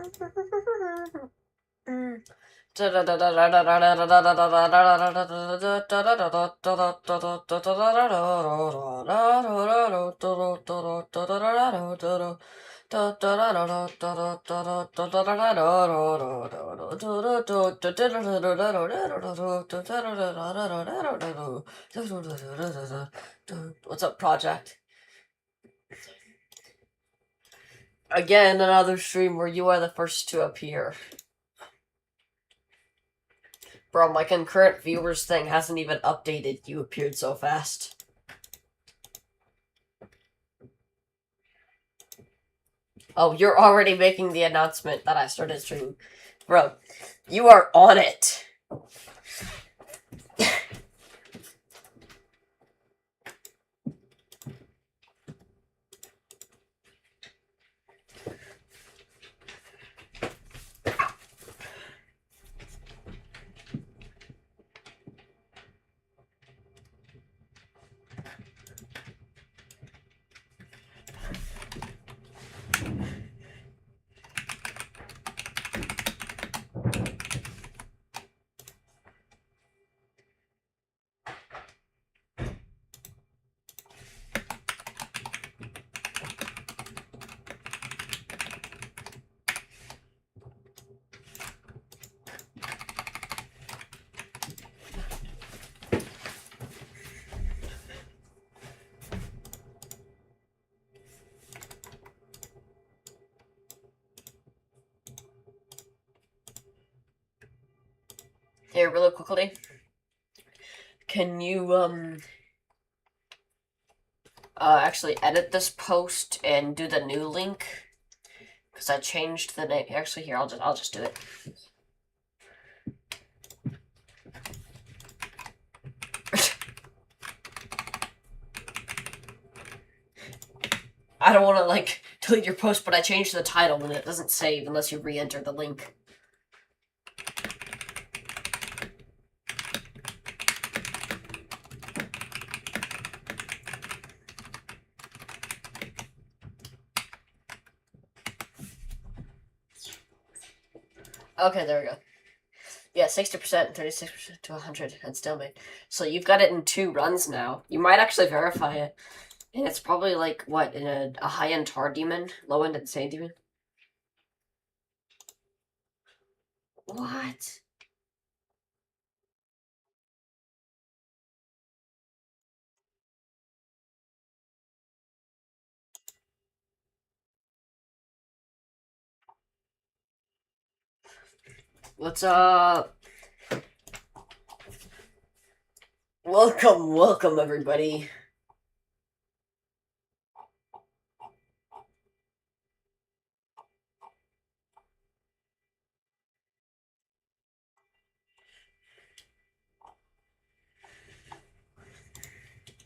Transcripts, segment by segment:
What's up, project? Again, another stream where you are the first to appear. Bro, my concurrent viewers thing hasn't even updated. You appeared so fast. Oh, you're already making the announcement that I started streaming. Bro, you are on it. Here, really quickly. Can you, actually edit this post and do the new link? Because I changed the name. Actually, here, I'll just do it. I don't want to, like, delete your post, but I changed the title and it doesn't save unless you re-enter the link. Okay, there we go. Yeah, 60%, 36% to 100, and stalemate. So you've got it in 2 runs now. You might actually verify it. And it's probably like, what, in a high-end tar demon? Low-end insane demon? What? What's up? Welcome, everybody.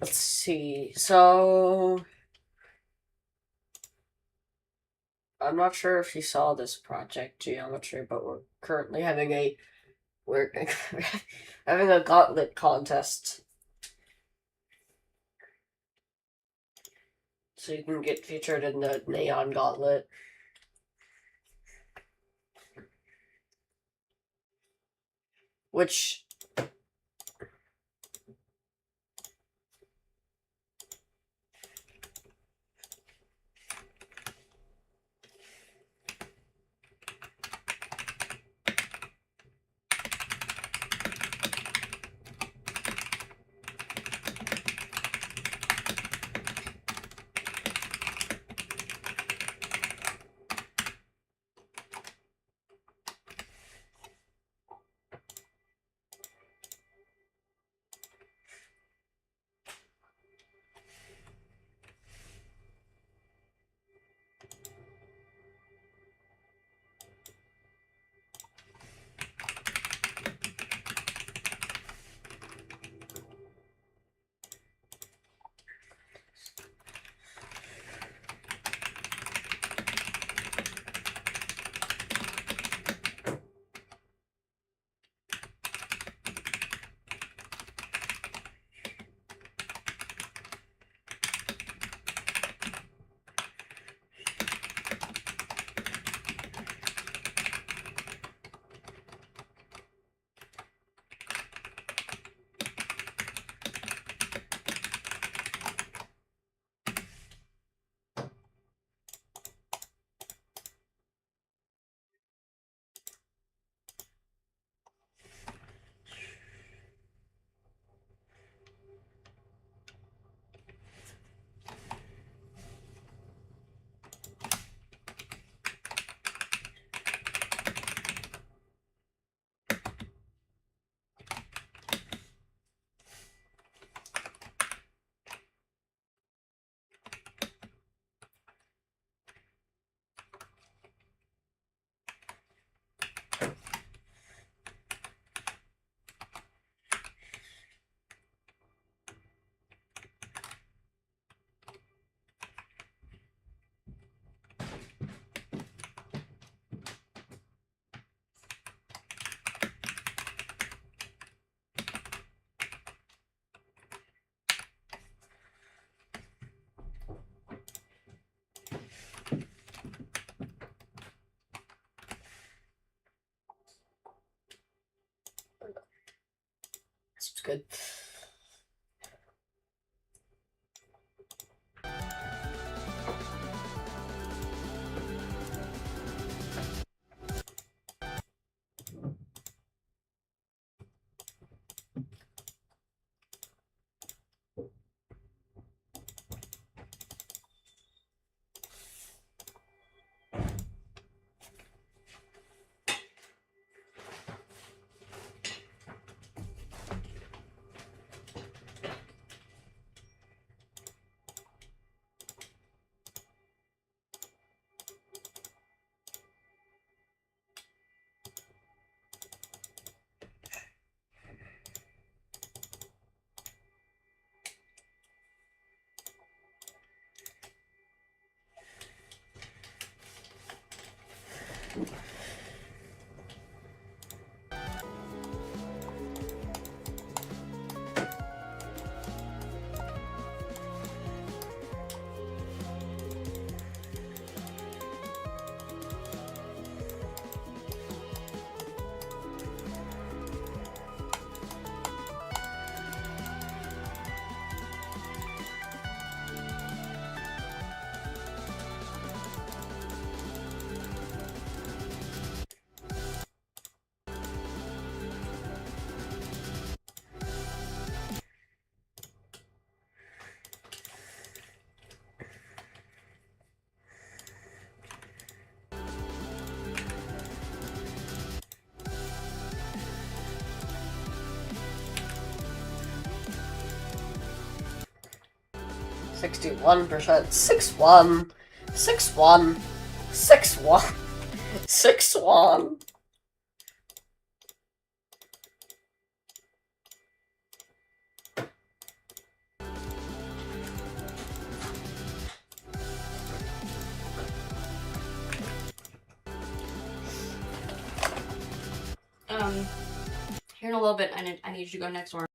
Let's see. So, I'm not sure if you saw this project geometry, but we're currently having we're having a gauntlet contest. So you can get featured in the Neon Gauntlet. Which good. %61. 6-1. 6-1. 6-1. 6-1. Here in a little bit, I need you to go next door.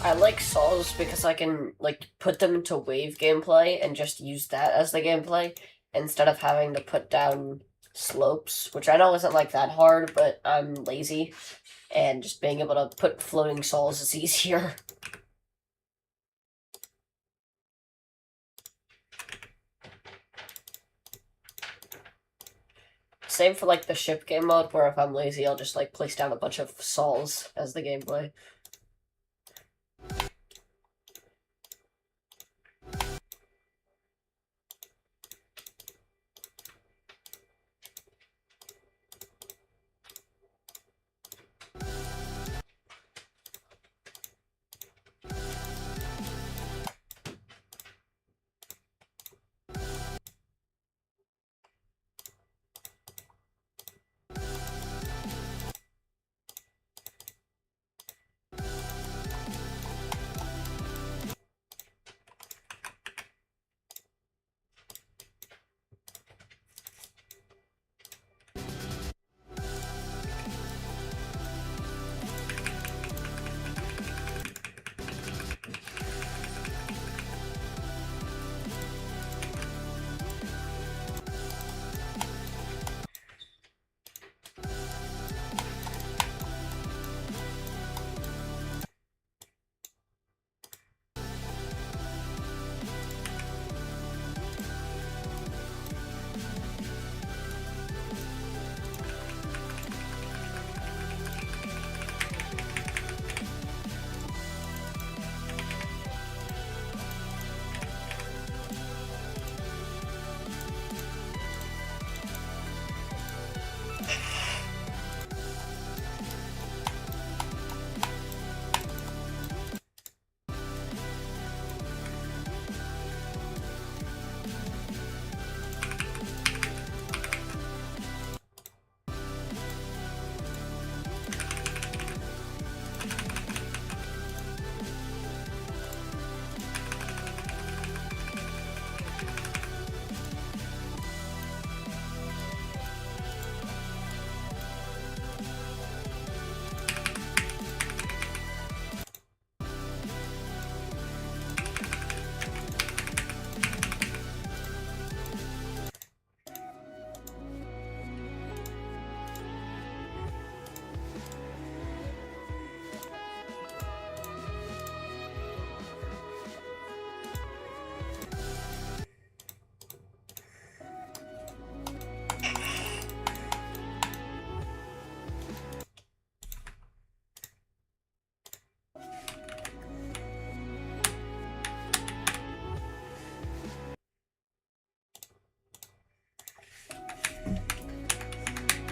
I like Souls because I can like put them into wave gameplay and just use that as the gameplay instead of having to put down slopes, which I know isn't like that hard, but I'm lazy and just being able to put floating souls is easier. Same for like the ship game mode, where if I'm lazy, I'll just like place down a bunch of souls as the gameplay.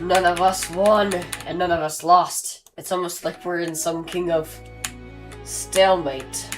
None of us won, and none of us lost. It's almost like we're in some king of stalemate.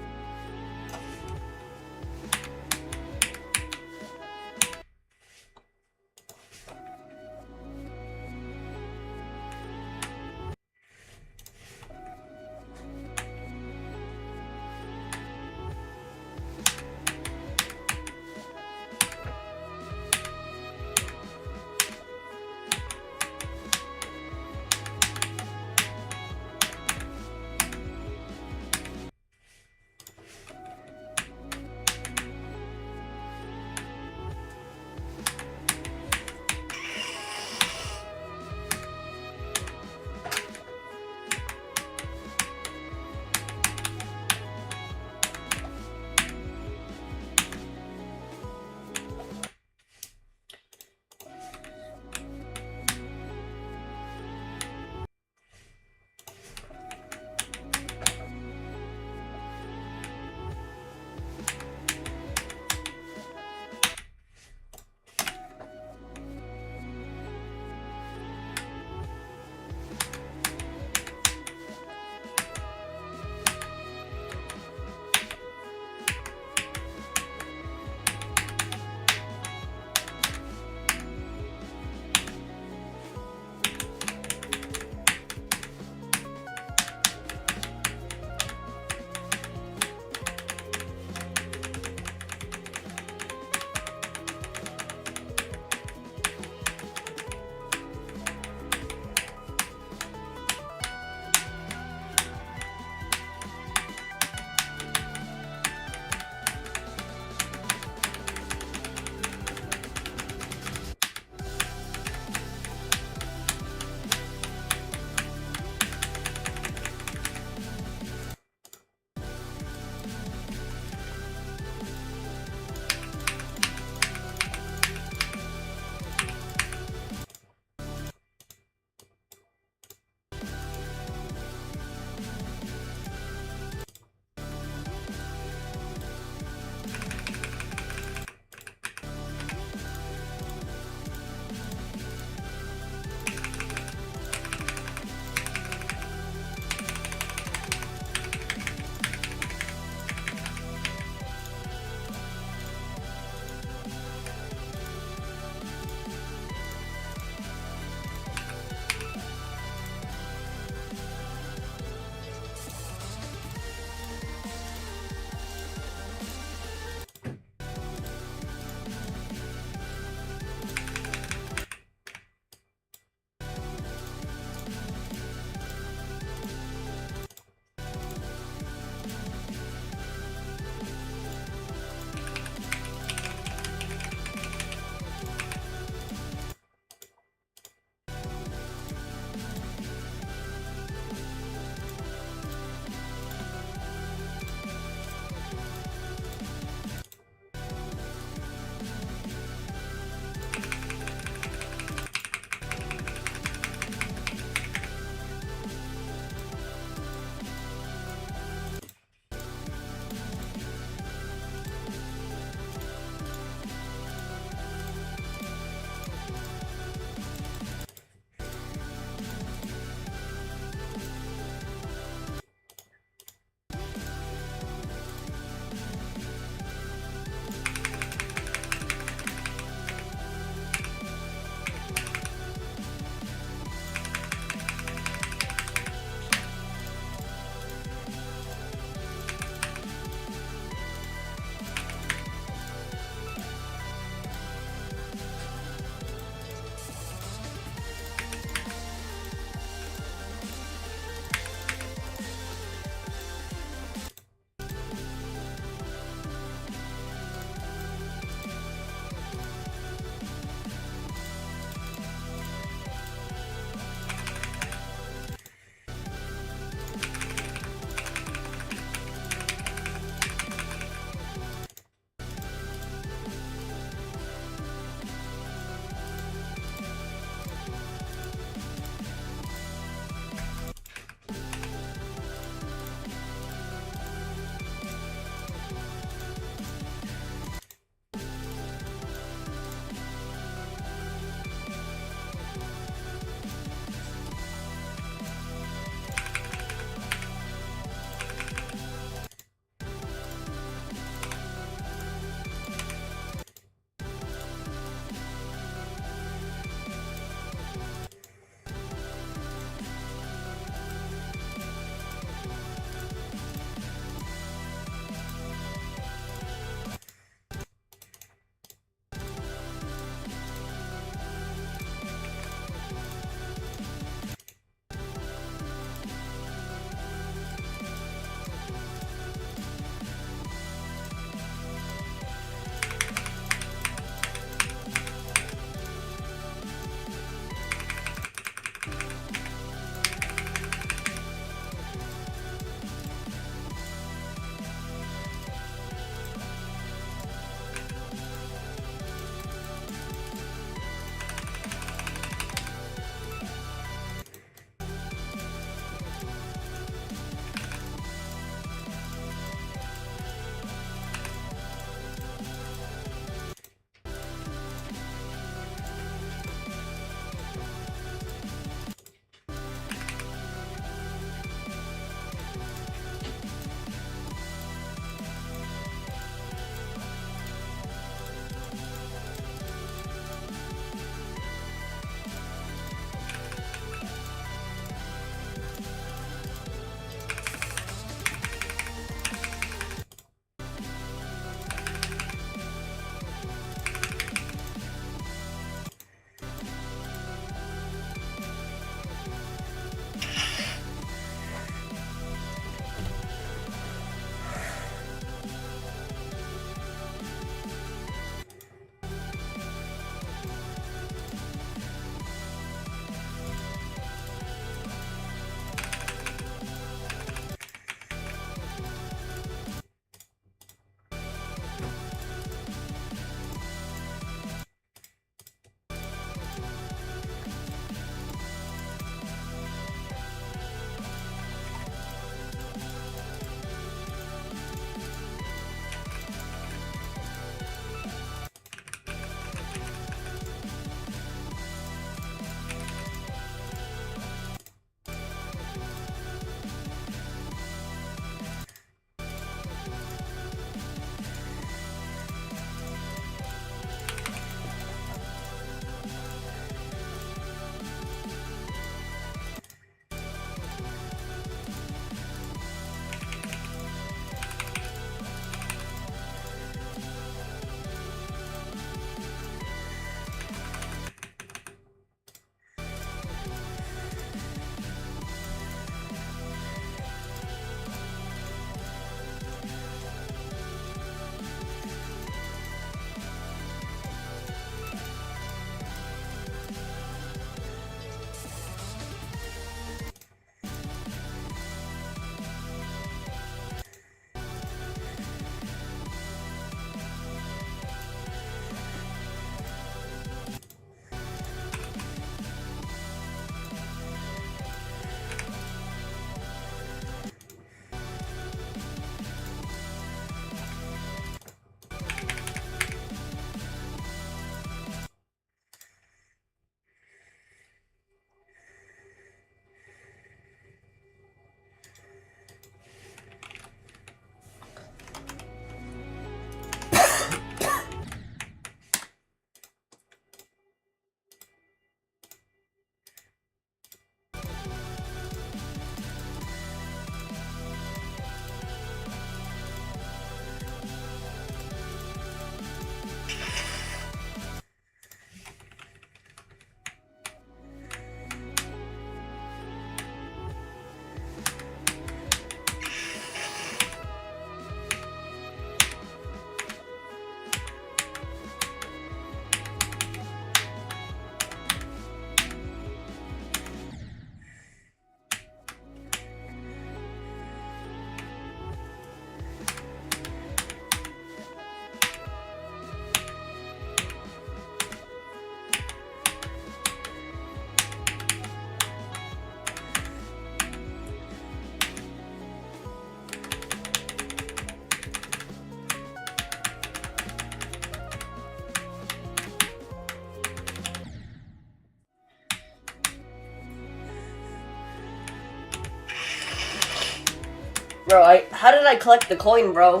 Bro, how did I collect the coin, bro?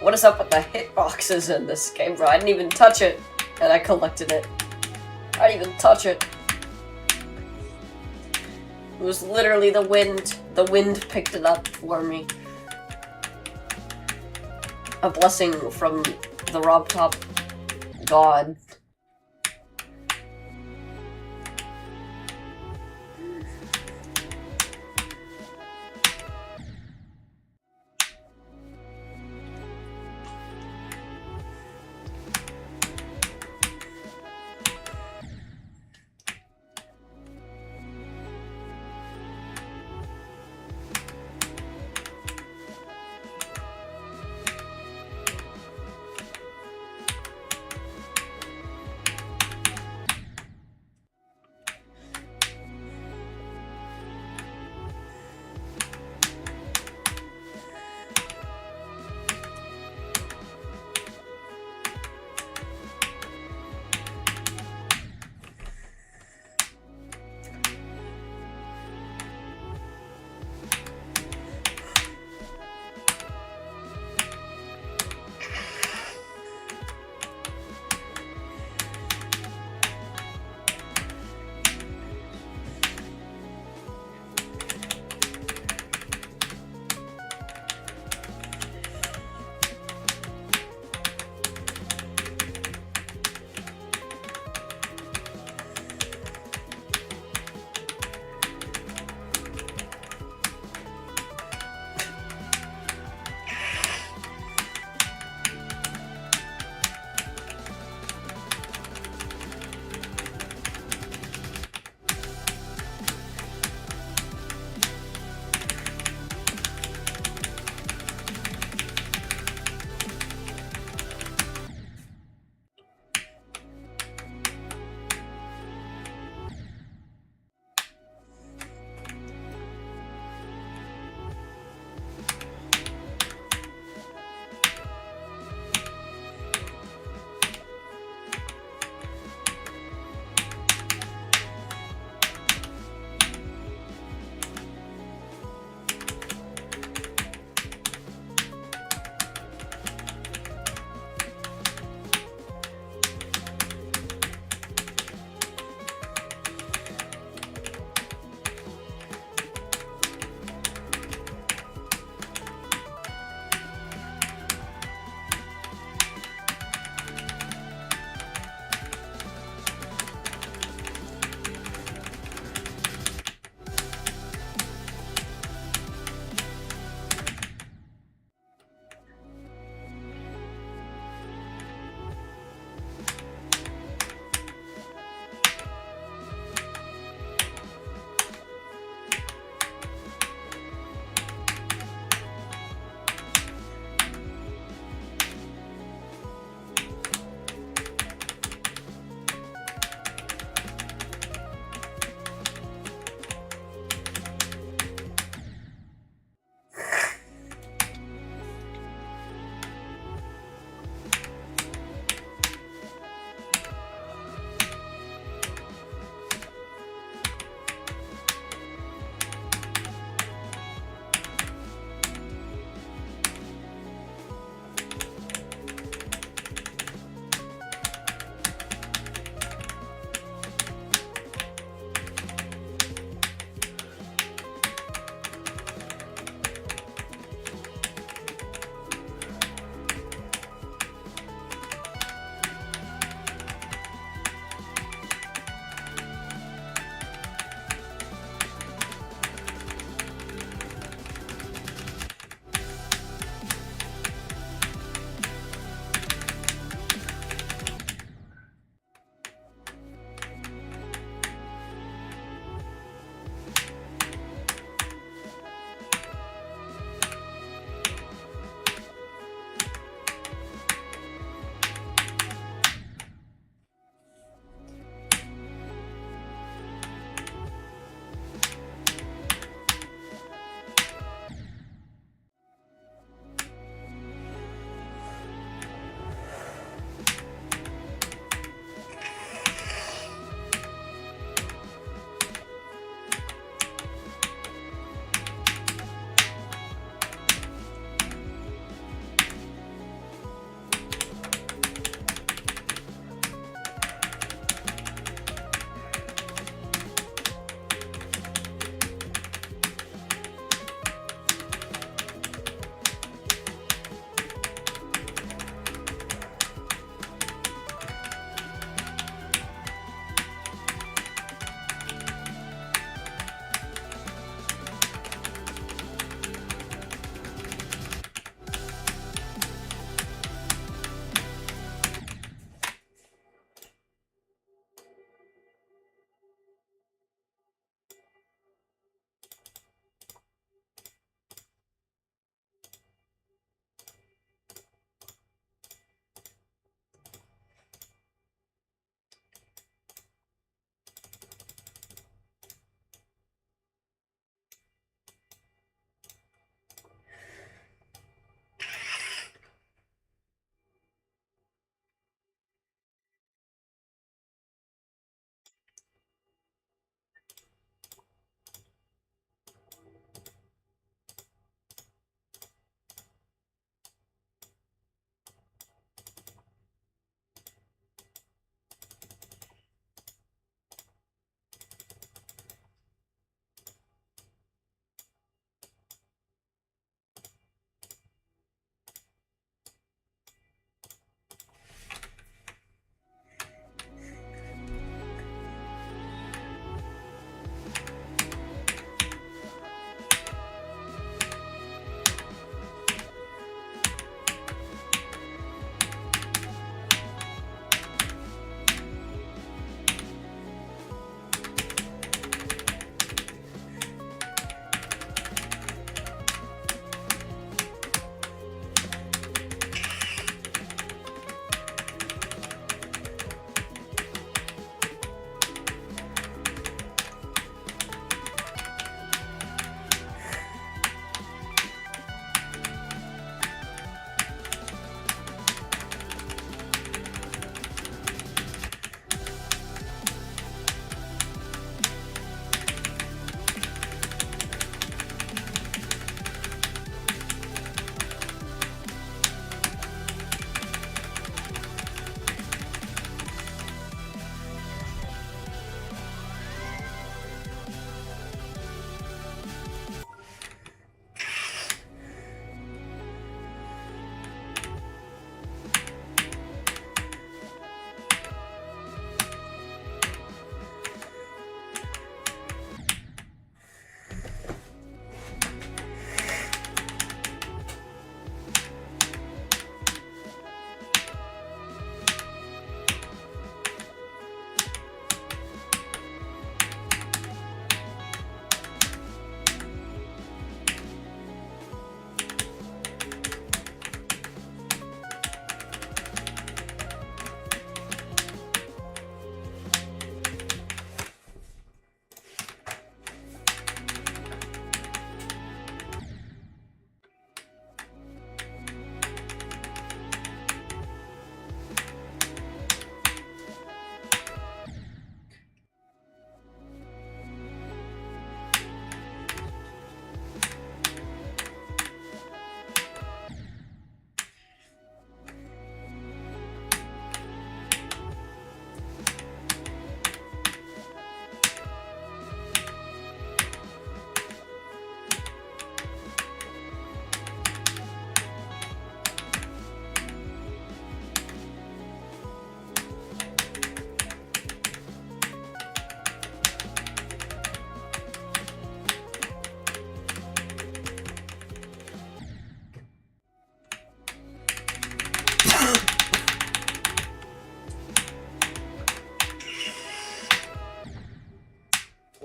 What is up with the hitboxes in this game, bro? I didn't even touch it, and I collected it. I didn't even touch it. It was literally the wind. The wind picked it up for me. A blessing from the Rob Top God.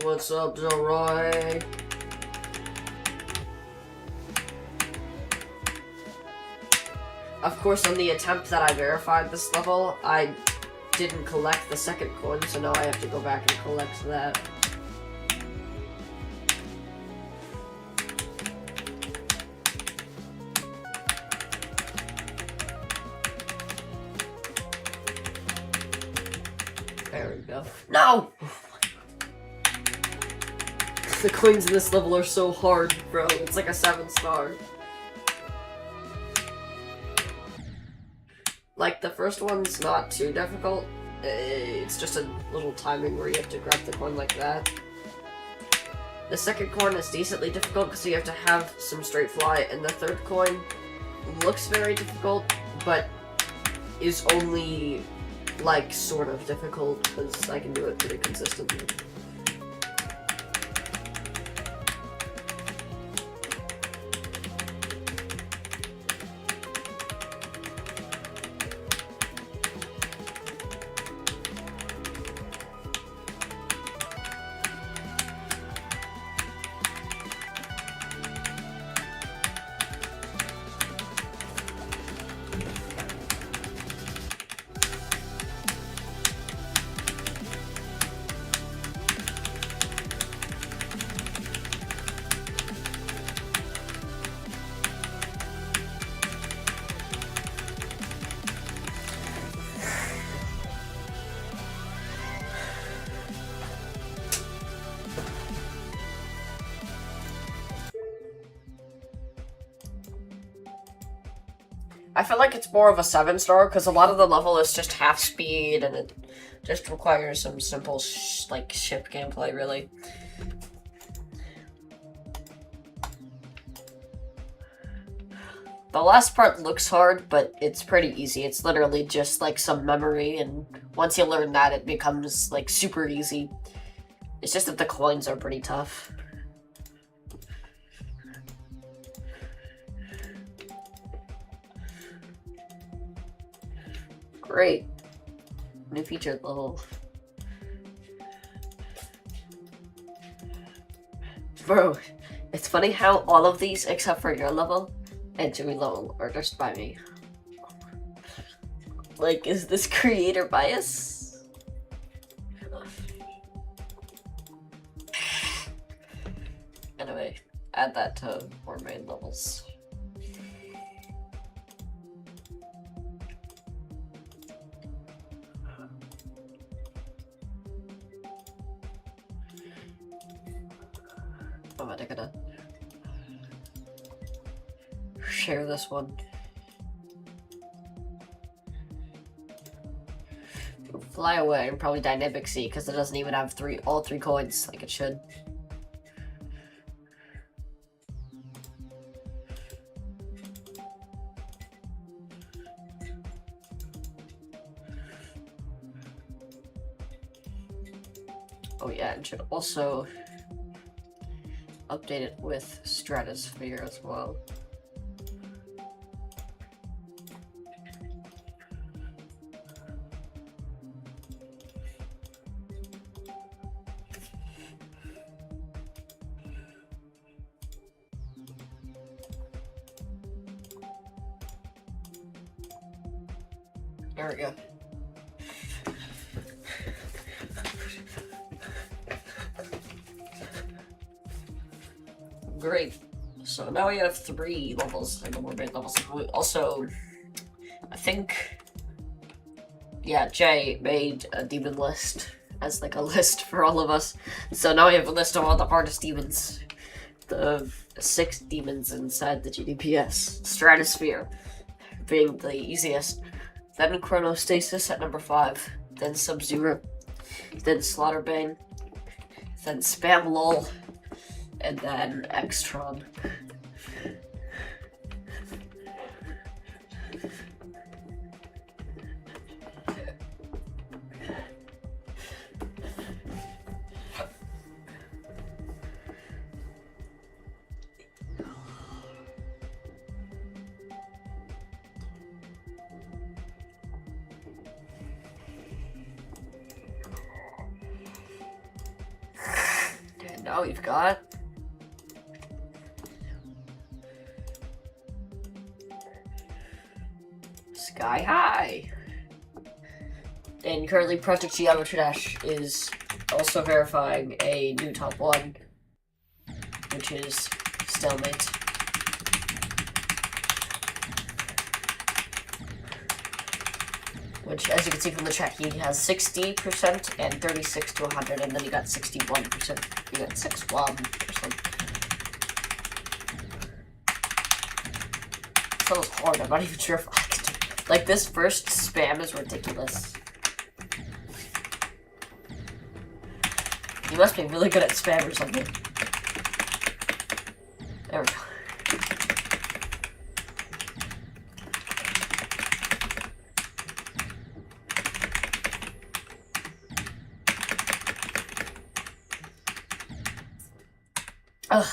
What's up, Zoroy? Of course, on the attempt that I verified this level, I didn't collect the second coin, so now I have to go back and collect that. There we go. No! The coins in this level are so hard, bro. It's like a 7-star. Like, the first one's not too difficult. It's just a little timing where you have to grab the coin like that. The second coin is decently difficult because you have to have some straight fly, and the third coin looks very difficult, but is only, like, sort of difficult because I can do it pretty consistently. I feel like it's more of a 7-star because a lot of the level is just half speed and it just requires some simple ship gameplay, really. The last part looks hard, but it's pretty easy. It's literally just like some memory, and once you learn that, it becomes like super easy. It's just that the coins are pretty tough. Great. New feature level. Bro, it's funny how all of these, except for your level and Jimmy level, are just by me. Like, is this creator bias? Anyway, add that to more main levels. Oh, am I gonna share this one? Fly away and probably dynamic sea because it doesn't even have all three coins like it should. Oh yeah, it should also update it with Stratosphere as well. There we go. Great. So now we have 3 levels, like more main levels. Also, I think, yeah, Jay made a demon list as like a list for all of us. So now we have a list of all the hardest demons. The 6 demons inside the GDPS. Stratosphere being the easiest. Then Chronostasis at number 5. Then Sub-Zero. Then Slaughterbane. Then Spam Lol. And then Extron. now we've got Sky High. And currently Project Geometry Dash is also verifying a new top 1, which is Stalemate. Which, as you can see from the chat, he has 60% and 36 to 100, and then you got 61%. You got 61%. That was hard. I'm not even sure if I can do it. Like, this first spam is ridiculous. You must be really good at spam or something. There we go. Ugh.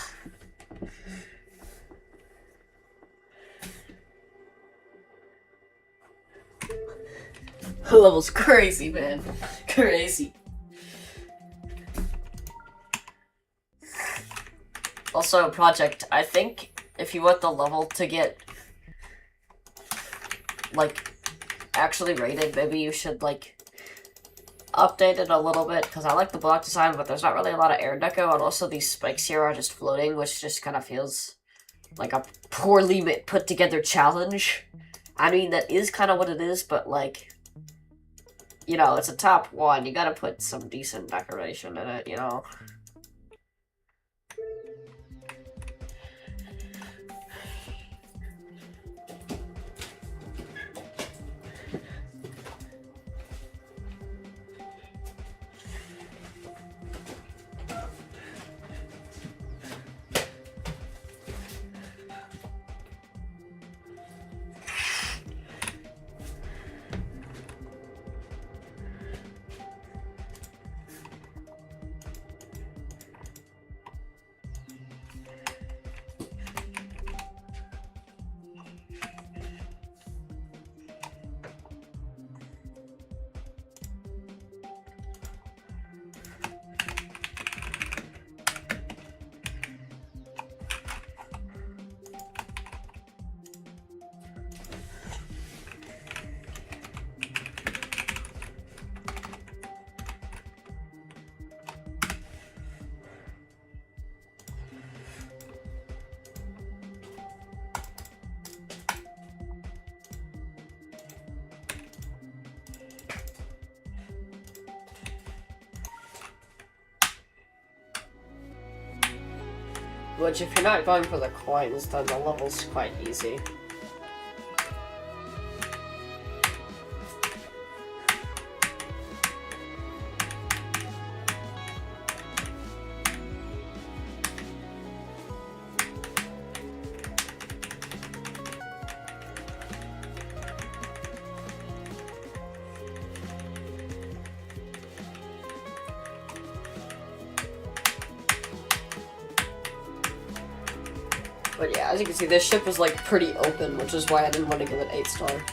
The level's crazy, man. Crazy. Also, Project, I think if you want the level to get, like, actually rated, maybe you should, like, update it a little bit, because I like the block design, but there's not really a lot of air deco, and also these spikes here are just floating, which just kind of feels like a poorly put together challenge. I mean, that is kind of what it is, but, like, you know, it's a top 1, you gotta put some decent decoration in it, you know? Which, if you're not going for the coins, then the level's quite easy. But yeah, as you can see, this ship is like pretty open, which is why I didn't want to give it 8-star.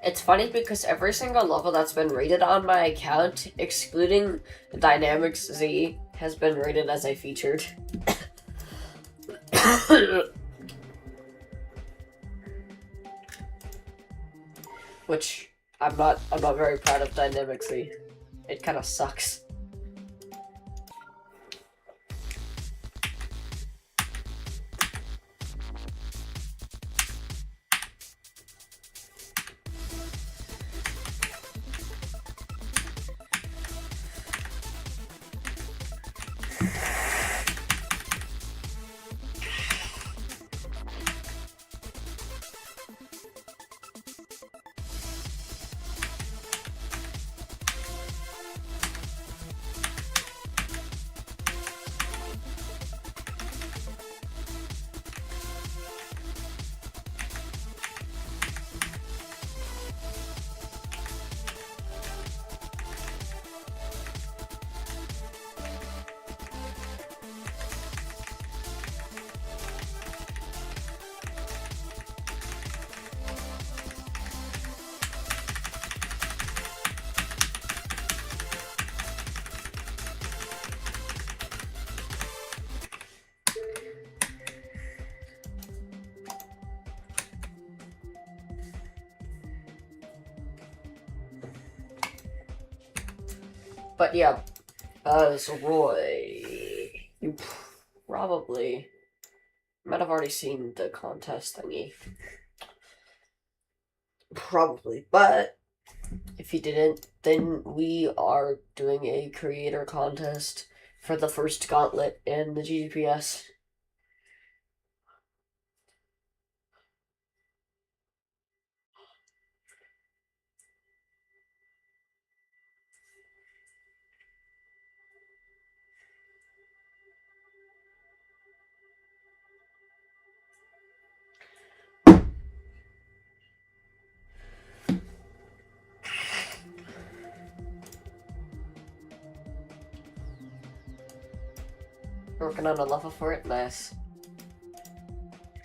It's funny because every single level that's been rated on my account, excluding Dynamics Z, has been rated as a featured. Which I'm not very proud of Dynamics Z. It kind of sucks. But yeah, so Roy, you probably might have already seen the contest thingy. Probably, but if you didn't, then we are doing a creator contest for the first gauntlet in the GDPS. Working on a level for it, nice.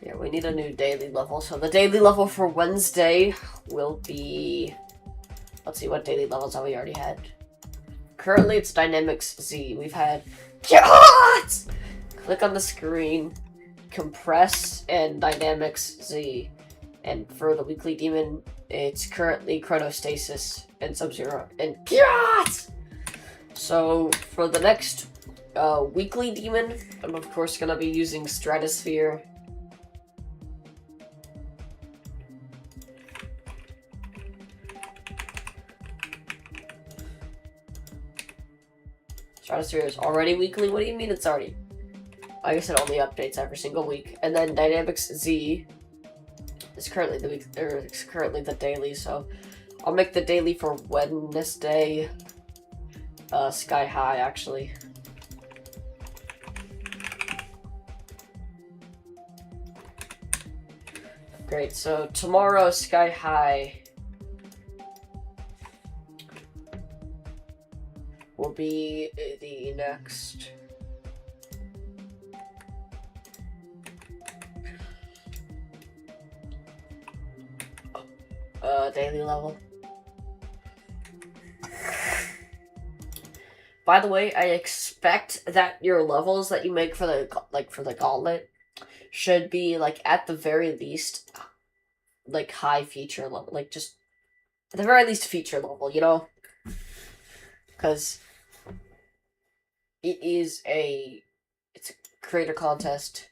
Yeah, we need a new daily level. So the daily level for Wednesday will be... Let's see, what daily levels have we already had? Currently, it's Dynamics Z. We've had... Click on the screen, compress, and Dynamics Z. And for the weekly demon, it's currently Chronostasis and Sub-Zero and So for the next weekly demon, I'm of course gonna be using Stratosphere. Stratosphere is already weekly? What do you mean it's already? I guess it only updates every single week. And then Dynamics Z is currently the week, or it's currently the daily, so I'll make the daily for Wednesday Sky High, actually. Great, so tomorrow Sky High will be the next... daily level. By the way, I expect that your levels that you make for the gauntlet should be at the very least high feature level, just at the very least feature level, you know? Because it's a creator contest.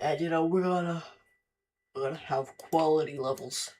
And we're gonna have quality levels.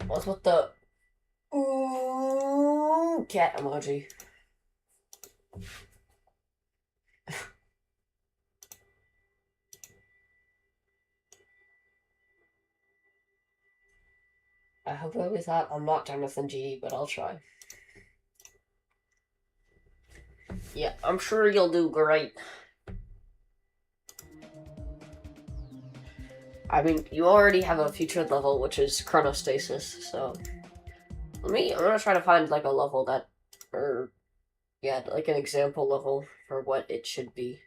What's with the ooh cat emoji? I hope I was that. I'm not Jonathan G, but I'll try. Yeah, I'm sure you'll do great. I mean, you already have a featured level, which is chronostasis, so... I'm gonna try to find, like, a level that... Or... Yeah, like an example level for what it should be.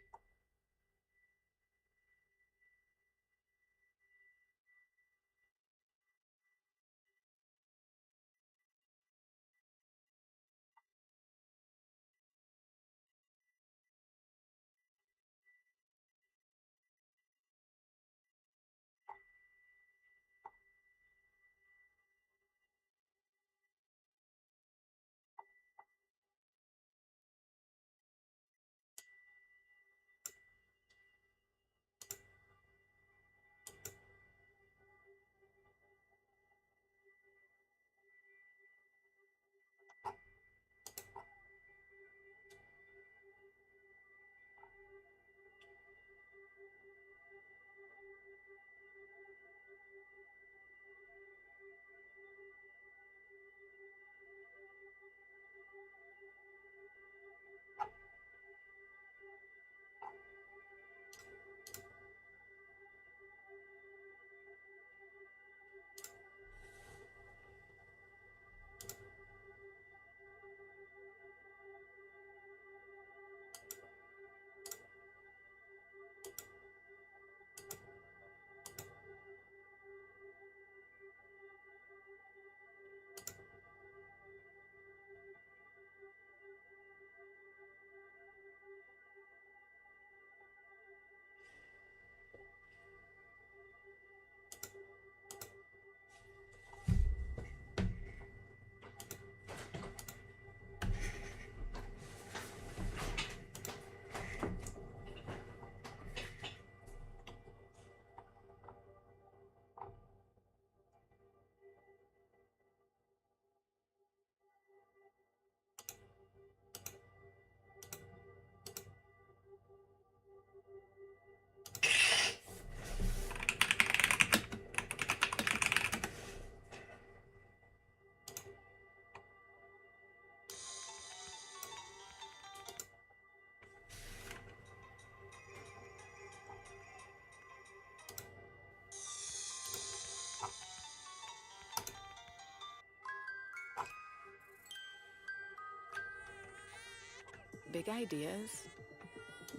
Big ideas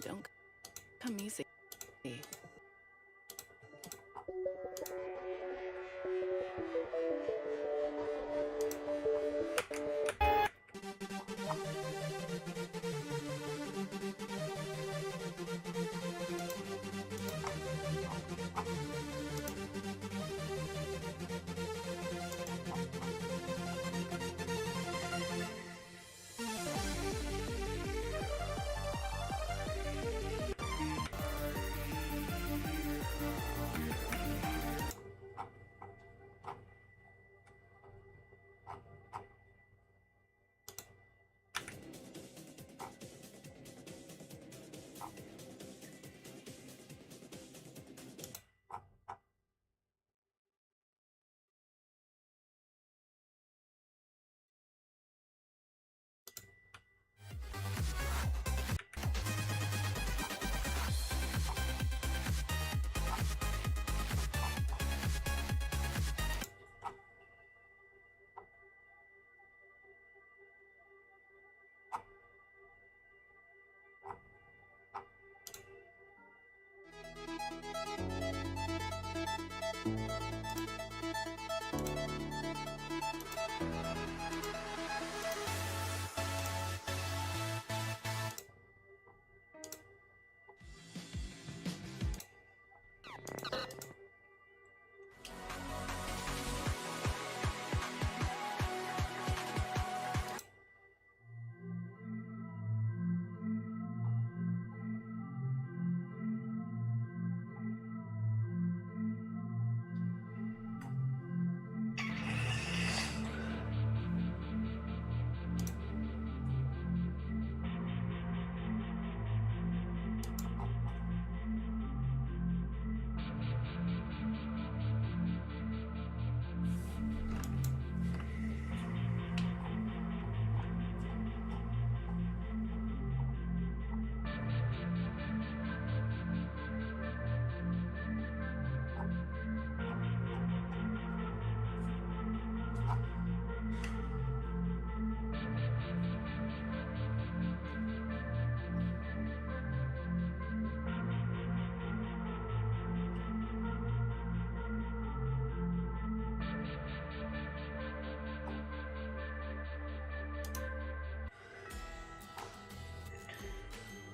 don't come easy.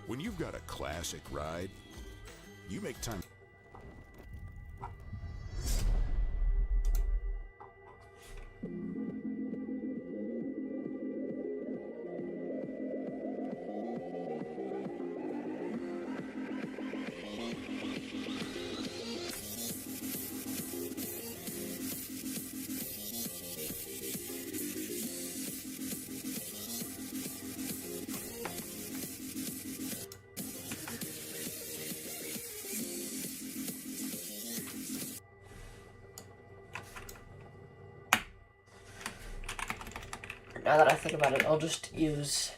When you've got a classic ride, you make time. Now that I think about it, I'll just use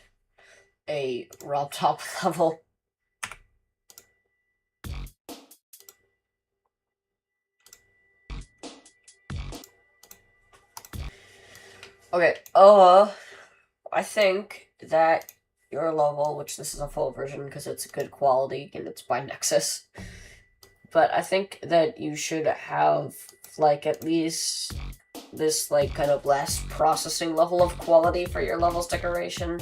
a Rob Top level. Okay, I think that your level, which this is a full version because it's good quality and it's by Nexus, but I think that you should have, like, at least this, like, kind of less processing level of quality for your levels decoration.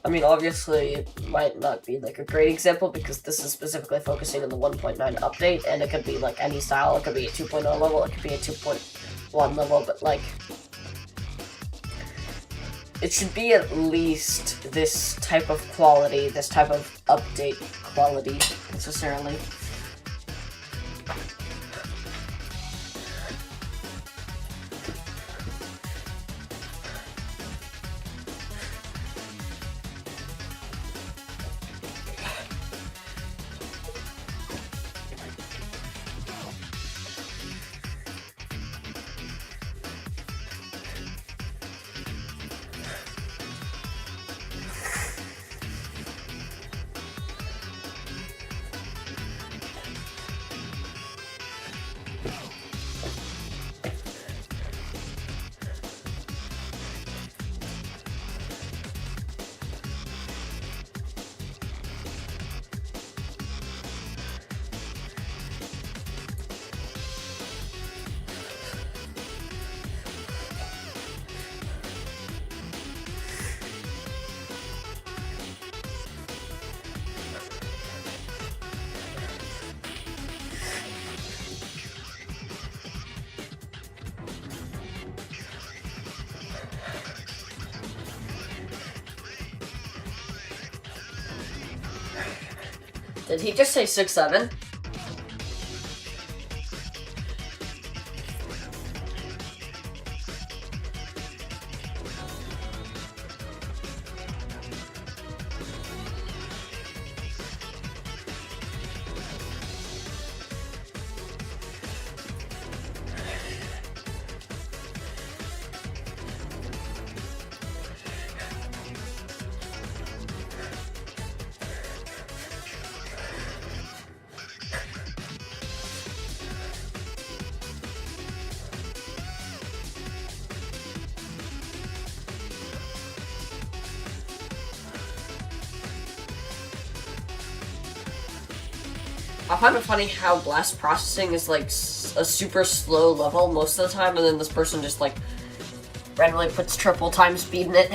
I mean, obviously, it might not be, like, a great example because this is specifically focusing on the 1.9 update, and it could be, like, any style. It could be a 2.0 level, it could be a 2.1 level, but, like, it should be at least this type of quality, this type of update quality, necessarily. Did he just say 6'7"? I find it funny how blast processing is like a super slow level most of the time, and then this person just like randomly puts triple time speed in it.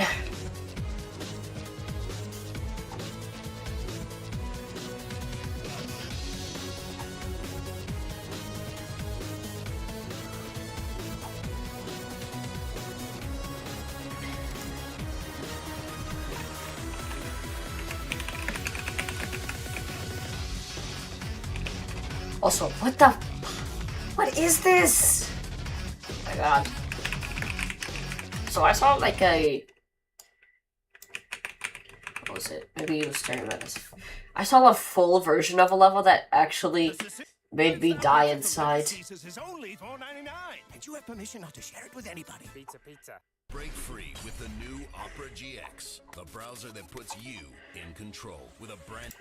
Also, what is this? Oh my god. So I saw like what was it? Maybe it was staring at us. I saw a full version of a level that actually made me die inside. Is only $4.99. And you have permission not to share it with anybody. Pizza. Break free with the new Opera GX, the browser that puts you in control with a brand.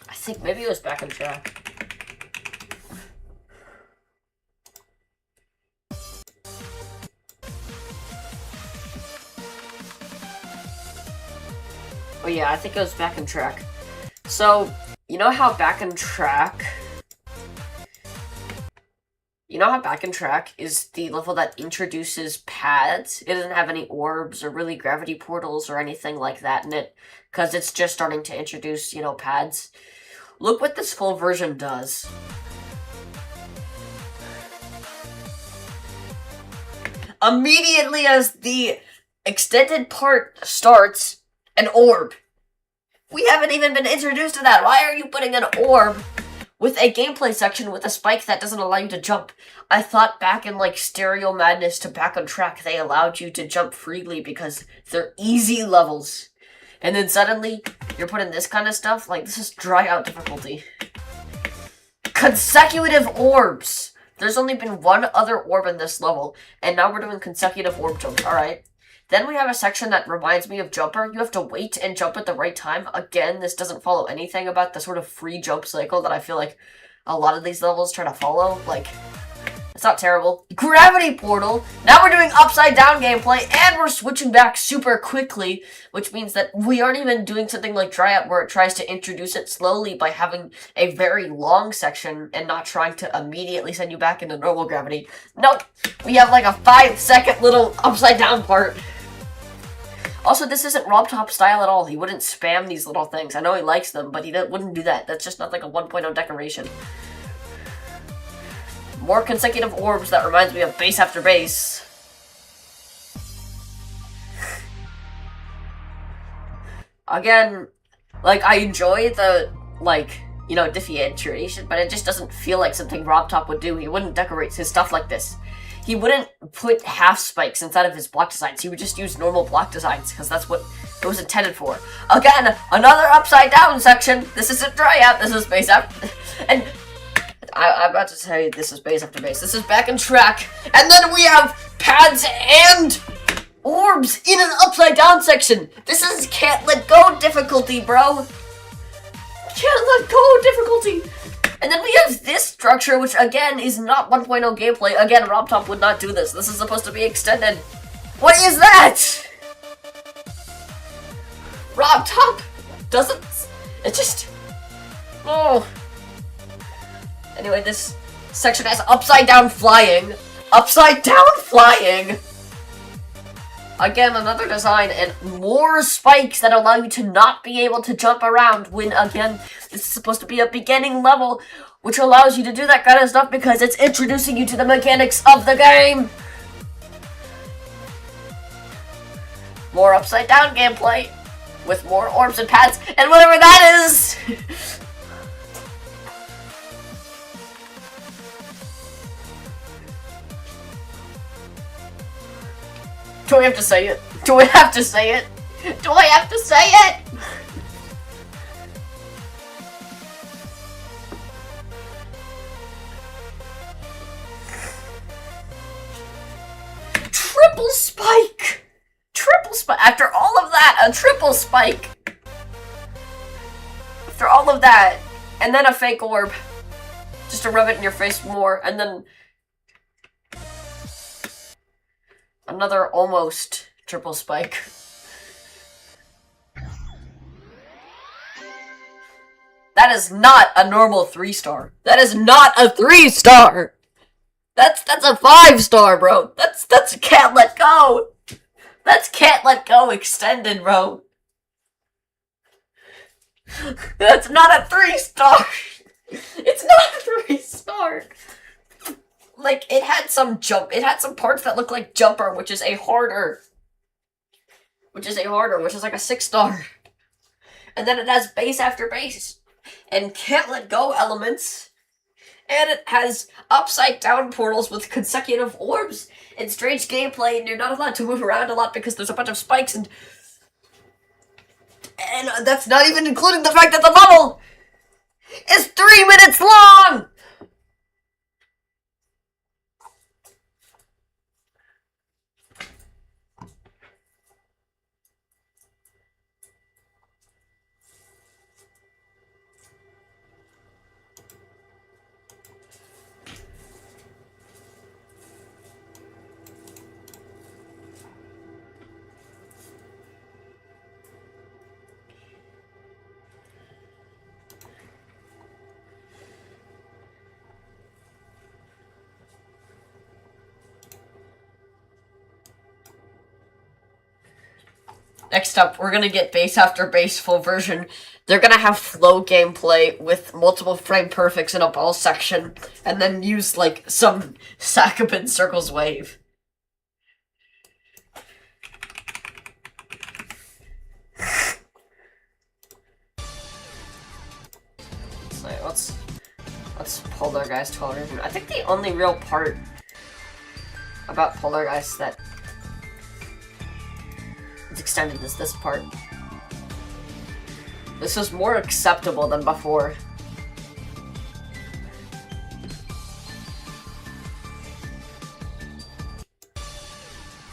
I think maybe it was back on track. Oh yeah, I think it was back on track. So, you know how back on track... You know how Back in Track is the level that introduces pads? It doesn't have any orbs or really gravity portals or anything like that in it, because it's just starting to introduce, you know, pads. Look what this full version does. Immediately as the extended part starts, an orb. We haven't even been introduced to that. Why are you putting an orb with a gameplay section with a spike that doesn't allow you to jump? I thought back in, like, Stereo Madness to Back on Track, they allowed you to jump freely because they're easy levels. And then suddenly, you're putting this kind of stuff? Like, this is dry out difficulty. Consecutive orbs! There's only been one other orb in this level, and now we're doing consecutive orb jumps. Alright. Then we have a section that reminds me of Jumper. You have to wait and jump at the right time. Again, this doesn't follow anything about the sort of free jump cycle that I feel like a lot of these levels try to follow. Like, it's not terrible. Gravity Portal! Now we're doing upside down gameplay, and we're switching back super quickly, which means that we aren't even doing something like Dryad where it tries to introduce it slowly by having a very long section and not trying to immediately send you back into normal gravity. Nope! We have like a 5-second little upside down part. Also, this isn't RobTop style at all. He wouldn't spam these little things. I know he likes them, but he wouldn't do that. That's just not like a 1.0 decoration. More consecutive orbs that reminds me of base after base. Again, like, I enjoy the, like, you know, differentiation, but it just doesn't feel like something RobTop would do. He wouldn't decorate his stuff like this. He wouldn't put half spikes inside of his block designs. He would just use normal block designs, because that's what it was intended for. Again, another upside down section. This isn't Dryad, this is base after... And I'm about to say this is base after base. This is Back in Track. And then we have pads and orbs in an upside down section. This is Can't Let Go difficulty, bro. Can't Let Go difficulty. And then we have this structure, which again is not 1.0 gameplay. Again, RobTop would not do this. This is supposed to be extended. What is that? RobTop doesn't... It just... Oh. Anyway, this section has upside down flying. Upside down flying! Again, another design and more spikes that allow you to not be able to jump around when, again, this is supposed to be a beginning level, which allows you to do that kind of stuff because it's introducing you to the mechanics of the game. More upside down gameplay with more orbs and pads and whatever that is. Do we have to say it? Do we have to say it? Do I have to say it? Triple spike! Triple spike! After all of that, a triple spike! After all of that, and then a fake orb. Just to rub it in your face more, and then... another almost triple spike. That is not a normal 3-star. That is not a 3-star! That's a 5-star, bro. That's Can't Let Go. That's Can't Let Go extended, bro. That's not a 3-star. It's not a 3-star. Like, it had some parts that look like Jumper, which is harder, which is like a 6-star. And then it has base after base, and Can't Let Go elements, and it has upside down portals with consecutive orbs, and strange gameplay, and you're not allowed to move around a lot because there's a bunch of spikes, and that's not even including the fact that the level is 3 minutes long! Next up, we're gonna get base after base full version. They're gonna have flow gameplay with multiple frame perfects in a ball section, and then use, like, some Sakabin Circles wave. So, let's Poltergeist 12 version. I think the only real part about Poltergeist that is extended is this part. This is more acceptable than before.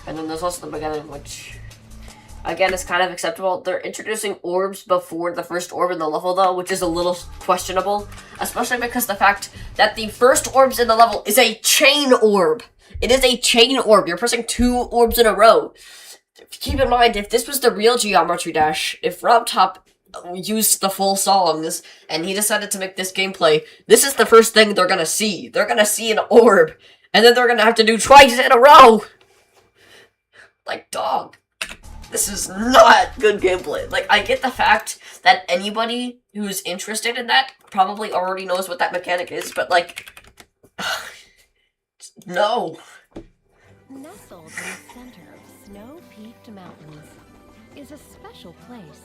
And then there's also the beginning, which, again, is kind of acceptable. They're introducing orbs before the first orb in the level, though, which is a little questionable. Especially because the fact that the first orbs in the level is a chain orb. It is a chain orb. You're pressing 2 orbs in a row. Keep in mind, if this was the real Geometry Dash, if Rob Top used the full songs, and he decided to make this gameplay, this is the first thing they're gonna see. They're gonna see an orb, and then they're gonna have to do twice in a row! Like, dog. This is not good gameplay. Like, I get the fact that anybody who's interested in that probably already knows what that mechanic is, but, like, no. Nestled in the center of snow-peaked mountains is a special place.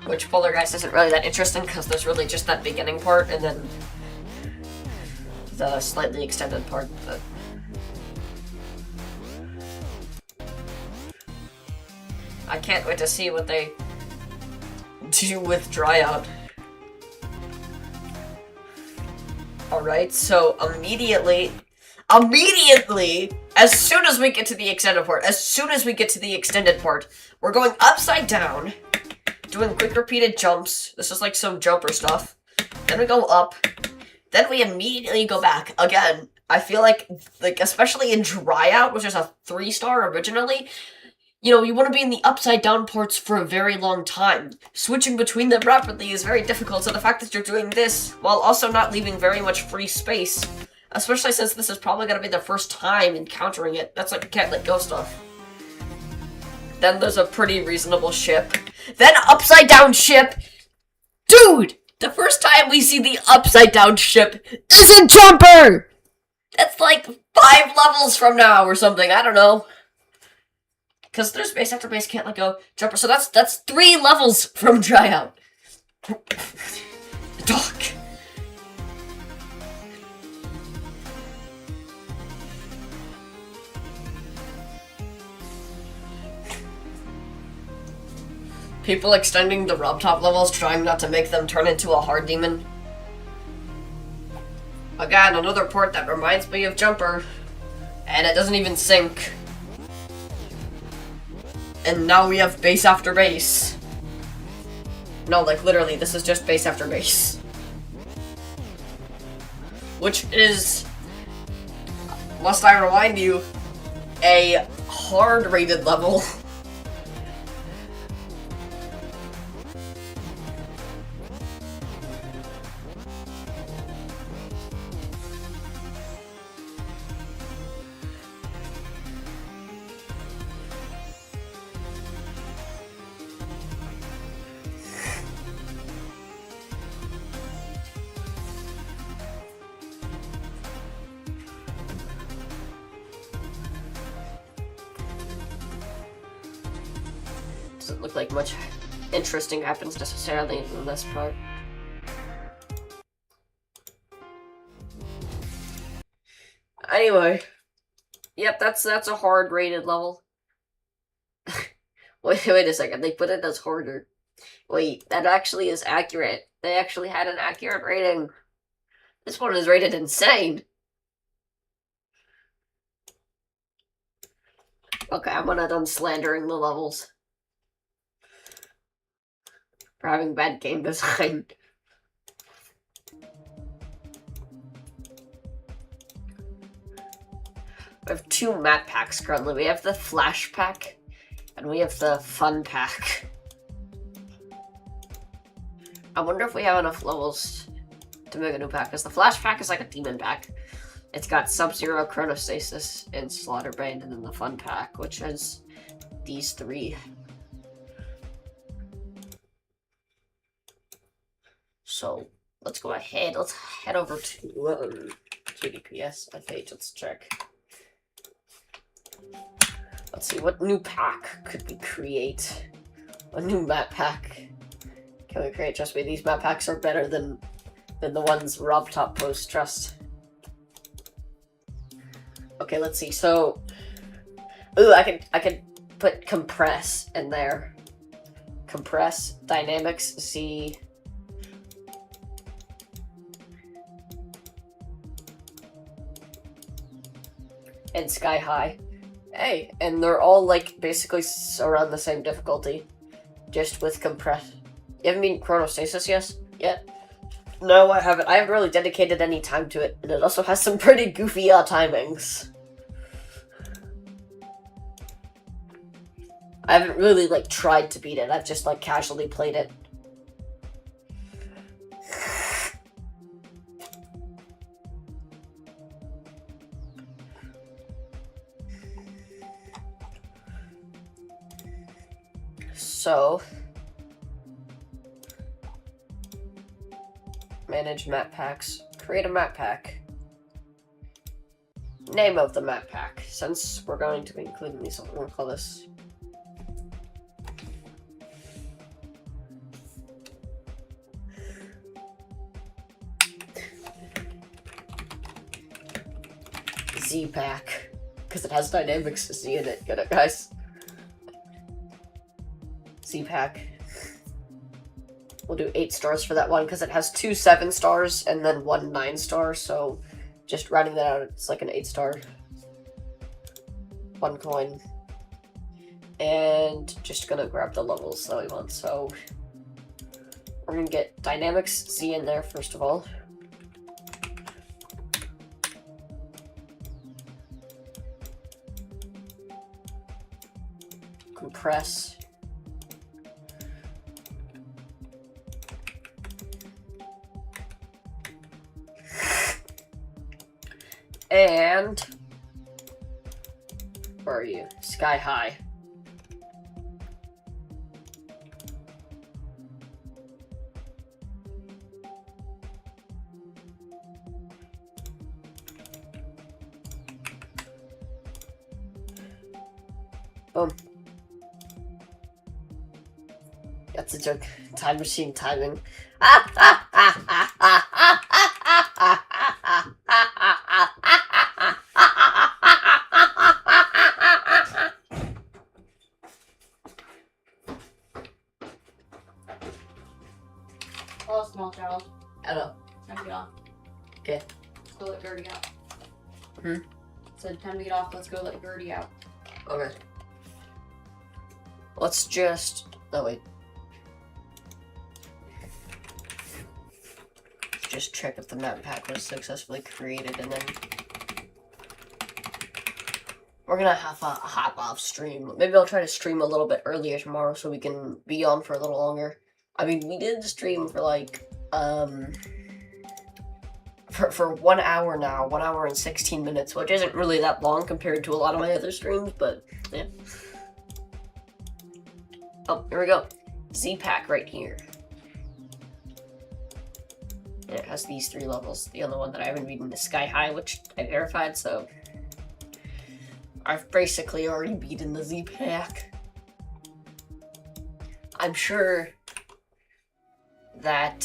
Which Poltergeist isn't really that interesting because there's really just that beginning part and then the slightly extended part. But I can't wait to see what they do with Dryout. Alright, so immediately, as soon as we get to the extended part, we're going upside down, doing quick repeated jumps. This is like some jumper stuff. Then we go up. Then we immediately go back. Again, I feel like especially in Dryout, which is a 3-star originally, you know, you want to be in the upside down parts for a very long time. Switching between them rapidly is very difficult, so the fact that you're doing this while also not leaving very much free space, especially since this is probably going to be the first time encountering it, that's like can't let go stuff. Then there's a pretty reasonable ship. Then upside down ship! Dude! The first time we see the upside down ship is a jumper! That's like 5 levels from now or something, I don't know. Because there's base after base can't let go jumper, so that's 3 levels from Dryout. Dog. People extending the rub top levels, trying not to make them turn into a hard demon. Again, another port that reminds me of Jumper, and it doesn't even sync. And now we have base after base. No, like literally, this is just base after base. Which is, must I remind you, a hard rated level. Doesn't look like much interesting happens necessarily in this part. Anyway, yep, that's a hard rated level. wait a second, they put it as harder. Wait, that actually is accurate. They actually had an accurate rating. This one is rated insane. Okay, I'm gonna done slandering the levels. For having bad game design. We have 2 map packs currently. We have the Flash pack, and we have the Fun pack. I wonder if we have enough levels to make a new pack, because the Flash pack is like a demon pack. It's got Sub-Zero, Chronostasis, and Slaughterbrand, and then the Fun Pack, which has these 3. So let's go ahead. Let's head over to GDPS page. Let's check. Let's see, what new pack could we create? A new map pack can we create? Trust me, these map packs are better than the ones Rob Top posts. Trust. Okay, let's see. So, ooh, I could put compress in there. Compress, dynamics, Z. And Sky High. Hey, and they're all like basically around the same difficulty, just with compress. You haven't been Chronostasis yet? No, I haven't. I haven't really dedicated any time to it, and it also has some pretty goofy timings. I haven't really like tried to beat it. I've just like casually played it. So, manage map packs. Create a map pack. Name of the map pack. Since we're going to be including these, I'm going to call this Z pack, because it has dynamics Z in it. Get it, guys? Z pack. We'll do 8 stars for that one because it has 2 7 stars and then 1 9 star. So just writing that out, it's like an 8 star. 1 coin. And just gonna grab the levels that we want. So we're gonna get dynamics Z in there first of all. Compress. And where are you? Sky High. Boom. That's a joke. Time machine timing. Oh, small child. I know. Time to get off. Okay. Let's go let Gertie out. Hmm? Said time to get off. Let's go let Gertie out. Okay. Let's just... Oh, wait. Just check if the map pack was successfully created, and then... We're gonna have a hop off stream. Maybe I'll try to stream a little bit earlier tomorrow so we can be on for a little longer. I mean, we did stream for like, for 1 hour now, 1 hour and 16 minutes, which isn't really that long compared to a lot of my other streams, but yeah. Oh, here we go. Z-Pack right here. And it has these 3 levels. The other one that I haven't beaten is Sky High, which I verified, so I've basically already beaten the Z-Pack. I'm sure that,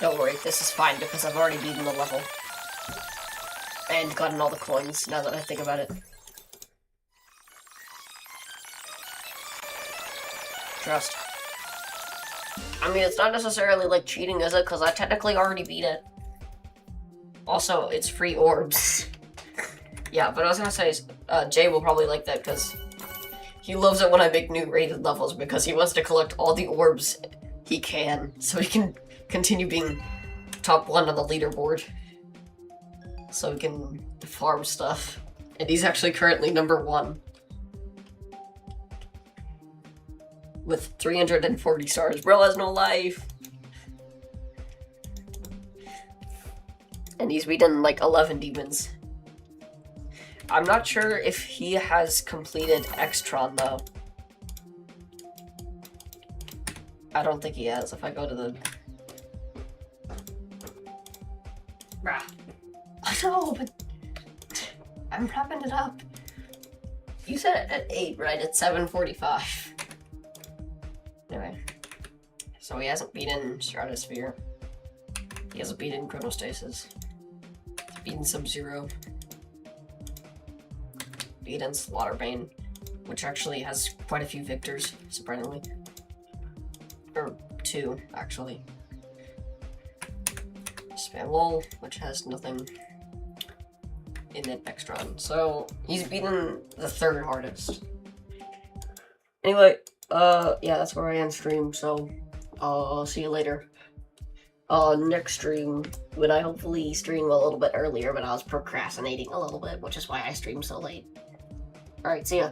don't worry, this is fine because I've already beaten the level. And gotten all the coins, now that I think about it. Trust. I mean, it's not necessarily like cheating, is it? Because I technically already beat it. Also, it's free orbs. Yeah, but I was gonna say, Jay will probably like that because he loves it when I make new rated levels because he wants to collect all the orbs he can so he can continue being top 1 on the leaderboard. So he can farm stuff. And he's actually currently number 1. With 340 stars. Bro has no life. And he's beaten like 11 demons. I'm not sure if he has completed Extron though. I don't think he has. If I go to the... Bruh. I know, but... I'm wrapping it up. You said it at 8, right? It's 7:45. Anyway. So he hasn't beaten Stratosphere. He hasn't beaten Chronostasis. He's beaten Sub-Zero. Beaten Slaughterbane, which actually has quite a few victors, surprisingly. Or 2, actually. Spam Lol, which has nothing in it Extron. So, he's beaten the 3rd hardest. Anyway, yeah, that's where I end stream, so I'll see you later. Next stream, when I hopefully stream a little bit earlier, but I was procrastinating a little bit, which is why I streamed so late. Alright, see ya.